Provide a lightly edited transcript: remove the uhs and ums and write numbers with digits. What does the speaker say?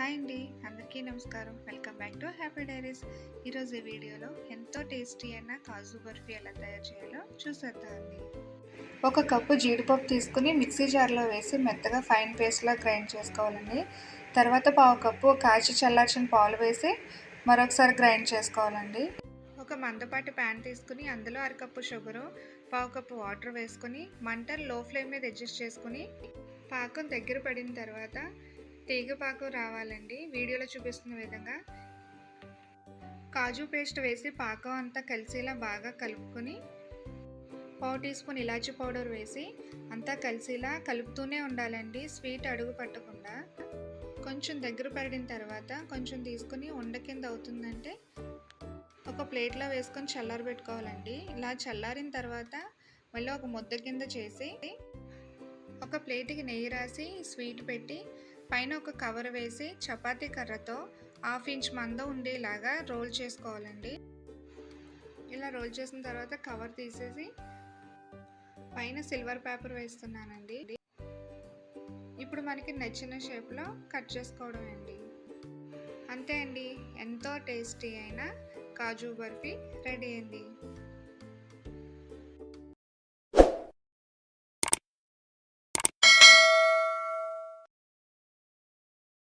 Hi అండి, అందరికీ నమస్కారం. Welcome back to happy diaries. ఈరోజు ఈ వీడియోలో ఎంతో టేస్టీ అయిన కాజు బర్ఫీ ఎలా తయారు చేయాలో చూసేద్దామండి. ఒక కప్పు జీడిపప్పు తీసుకుని మిక్సీ జార్లో వేసి మెత్తగా ఫైన్ పేస్ట్లా గ్రైండ్ చేసుకోవాలండి. తర్వాత పావు కప్పు కాచి చల్లార్చిన పాలు వేసి మరొకసారి గ్రైండ్ చేసుకోవాలండి. ఒక మందపాటి ప్యాన్ తీసుకుని అందులో అరకప్పు షుగరు, పావు కప్పు వాటర్ వేసుకుని మంటలు లో ఫ్లేమ్ మీద అడ్జస్ట్ చేసుకుని పాకం దగ్గర పడిన తర్వాత తీగ పాకం రావాలండి. వీడియోలో చూపిస్తున్న విధంగా కాజు పేస్ట్ వేసి పాకం అంతా కలిసేలా బాగా కలుపుకొని పావు టీ స్పూన్ ఇలాచీ పౌడర్ వేసి అంతా కలిసేలా కలుపుతూనే ఉండాలండి, స్వీట్ అడుగు పట్టకుండా. కొంచెం దగ్గర పడిన తర్వాత కొంచెం తీసుకుని ఉండ కింద అవుతుందంటే ఒక ప్లేట్లో వేసుకొని చల్లారబెట్టుకోవాలండి. ఇలా చల్లారిన తర్వాత మళ్ళీ ఒక ముద్ద కింద చేసి ఒక ప్లేట్కి నెయ్యి రాసి స్వీట్ పెట్టి పైన ఒక కవర్ వేసి చపాతీ కర్రతో 1/2 ఇంచ్ మందం ఉండేలాగా రోల్ చేసుకోవాలండి. ఇలా రోల్ చేసిన తర్వాత కవర్ తీసేసి పైన సిల్వర్ పేపర్ వేస్తున్నానండి. ఇప్పుడు మనకి నచ్చిన షేప్లో కట్ చేసుకోవడం అండి. అంతే అండి, ఎంతో టేస్టీ అయిన కాజు బర్ఫీ రెడీ అయింది.